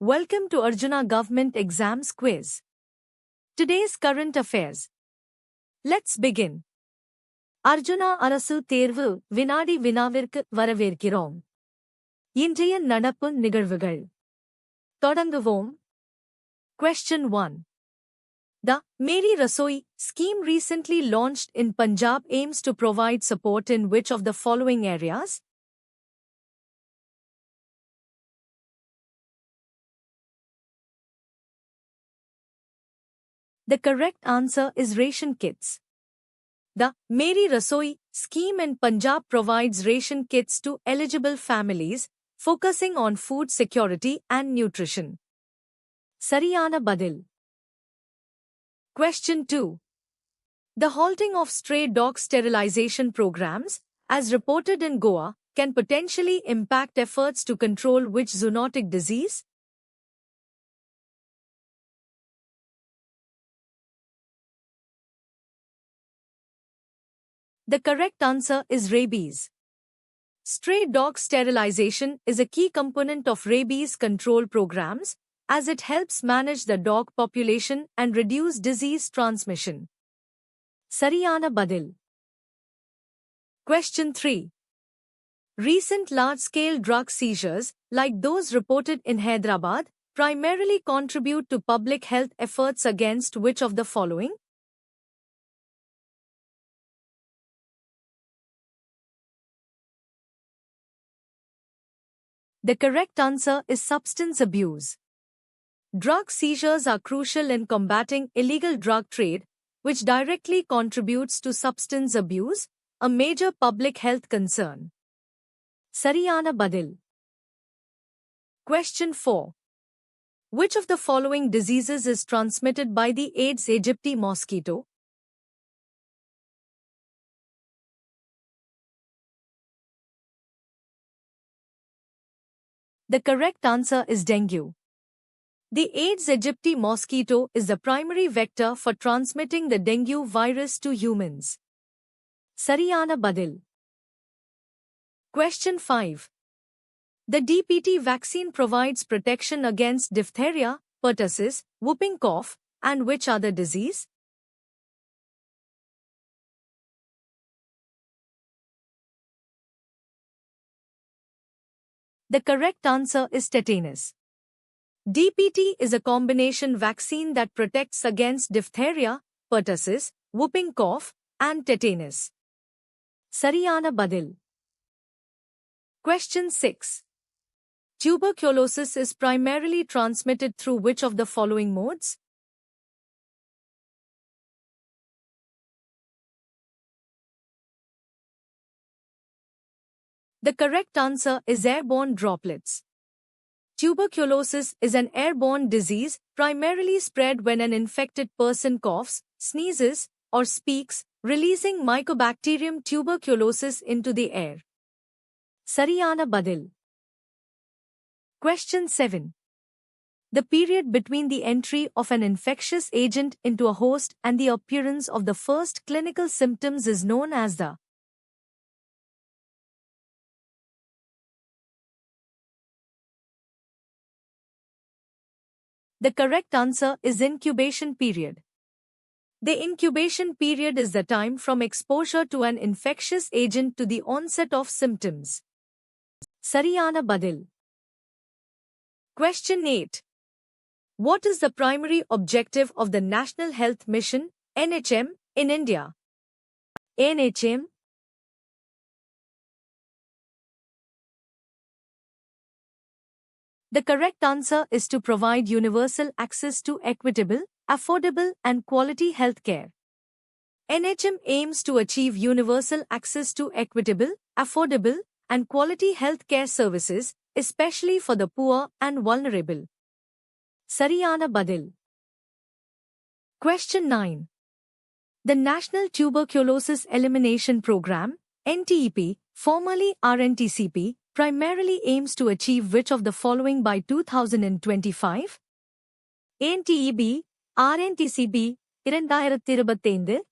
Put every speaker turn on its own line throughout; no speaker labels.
Welcome to Arjuna Government Exams Quiz. Today's current affairs. Let's begin. Arjuna அரசு தேர்வு வினாடி வினாவிற்கு வரவேற்கிறோம். இன்றைய நடப்பு நிகழ்வுகள். தொடங்குவோம். Question 1. The Meri Rasoi scheme recently launched in Punjab aims to provide support in which of the following areas? The correct answer is ration kits. The Meri Rasoi scheme in Punjab provides ration kits to eligible families, focusing on food security and nutrition. Sariyana Badil. Question 2. The halting of stray dog sterilization programs, as reported in Goa, can potentially impact efforts to control which zoonotic disease? The correct answer is rabies. Stray dog sterilization is a key component of rabies control programs, as it helps manage the dog population and reduce disease transmission. Sariyana Badil. Question 3. Recent large-scale drug seizures, like those reported in Hyderabad, primarily contribute to public health efforts against which of the following? The correct answer is substance abuse. Drug seizures are crucial in combating illegal drug trade, which directly contributes to substance abuse, a major public health concern. Sariyana Badil. Question 4. Which of the following diseases is transmitted by the Aedes aegypti mosquito? The correct answer is dengue. The Aedes aegypti mosquito is the primary vector for transmitting the dengue virus to humans. Sariyana Badil. Question 5. The DPT vaccine provides protection against diphtheria, pertussis, whooping cough, and which other disease? The correct answer is tetanus. DPT is a combination vaccine that protects against diphtheria, pertussis, whooping cough, and tetanus. Sariyana Badil. Question 6. Tuberculosis is primarily transmitted through which of the following modes? The correct answer is airborne droplets. Tuberculosis is an airborne disease primarily spread when an infected person coughs, sneezes, or speaks, releasing Mycobacterium tuberculosis into the air. Sariyana Badil. Question 7. The period between the entry of an infectious agent into a host and the appearance of the first clinical symptoms is known as the The correct answer is incubation period. The incubation period is the time from exposure to an infectious agent to the onset of symptoms. Sariyana Badil. Question 8. What is the primary objective of the National Health Mission, NHM, in India? NHM. The correct answer is to provide universal access to equitable, affordable, and quality healthcare. NHM aims to achieve universal access to equitable, affordable, and quality healthcare services, especially for the poor and vulnerable. Sariyana Badil. Question 9. The National Tuberculosis Elimination Program, NTEP, formerly RNTCP, primarily aims to achieve which of the following by 2025? NTEB, RNTCP, 2025.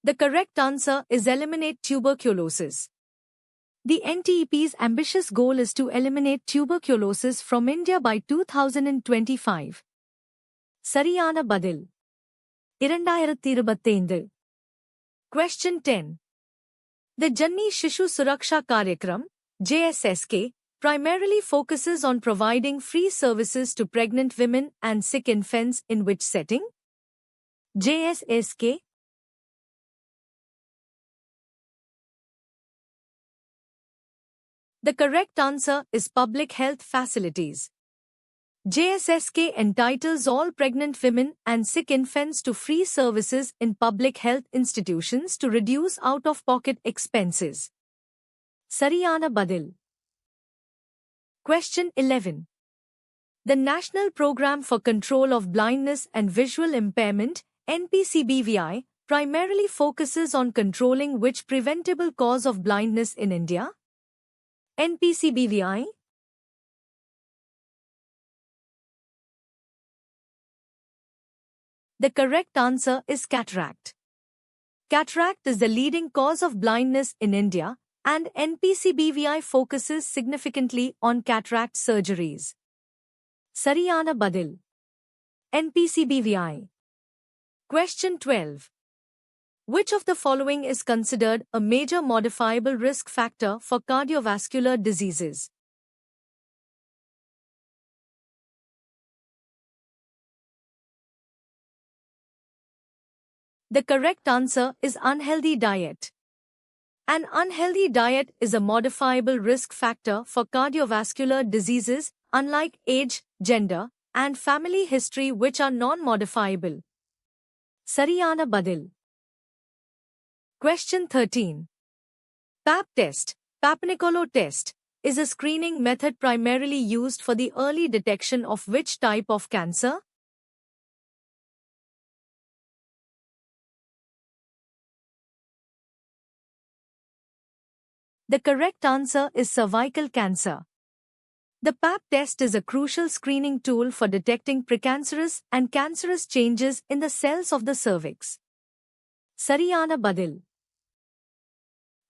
The correct answer is eliminate tuberculosis. The NTEP's ambitious goal is to eliminate tuberculosis from India by 2025. சரியான பதில் 2025. Question 10. The Janni Shishu Suraksha Karyakram, JSSK, primarily focuses on providing free services to pregnant women and sick infants in which setting? JSSK. The correct answer is public health facilities. JSSK entitles all pregnant women and sick infants to free services in public health institutions to reduce out-of-pocket expenses. Sariyana Badil. Question 11. The National Program for Control of Blindness and Visual Impairment, NPCBVI, primarily focuses on controlling which preventable cause of blindness in India? NPCBVI. The correct answer is cataract. Cataract is the leading cause of blindness in India, and NPCBVI focuses significantly on cataract surgeries. Sariyana Badil. NPCBVI. Question 12. Which of the following is considered a major modifiable risk factor for cardiovascular diseases? The correct answer is unhealthy diet. An unhealthy diet is a modifiable risk factor for cardiovascular diseases, unlike age, gender, and family history, which are non-modifiable. Sariyana Badil. Question 13. PAP test, Papnicolau test, is a screening method primarily used for the early detection of which type of cancer? The correct answer is cervical cancer. The PAP test is a crucial screening tool for detecting precancerous and cancerous changes in the cells of the cervix. Sariyana Badil.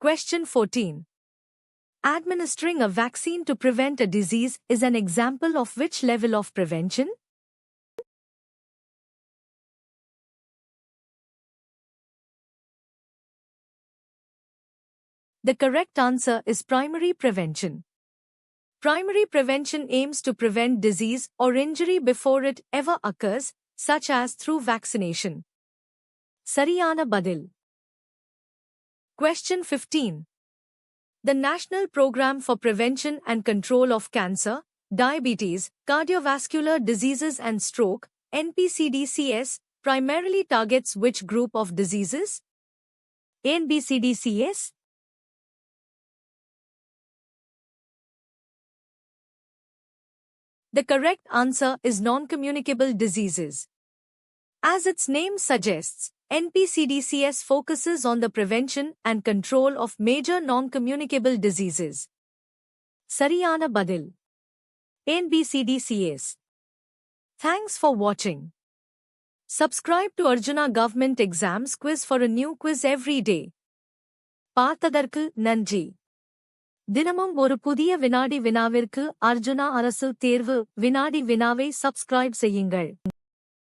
Question 14. Administering a vaccine to prevent a disease is an example of which level of prevention? The correct answer is primary prevention. Primary prevention aims to prevent disease or injury before it ever occurs, such as through vaccination. Sariyana Badil. Question 15. The National Program for Prevention and Control of Cancer, Diabetes, Cardiovascular Diseases and Stroke, NPCDCS, primarily targets which group of diseases? NPCDCS. The correct answer is non-communicable diseases. As its name suggests, NPCDCS focuses on the prevention and control of major non-communicable diseases. Sariyana Badil. NPCDCS. Thanks for watching. Subscribe to Arjuna Government Exams Quiz for a new quiz every day. பார்த்ததற்கு நன்றி. தினமும் ஒரு புதிய வினாடி வினாவிற்கு அர்ஜுனா அரசு தேர்வு வினாடி வினாவை சப்ஸ்கிரைப் செய்யுங்கள்.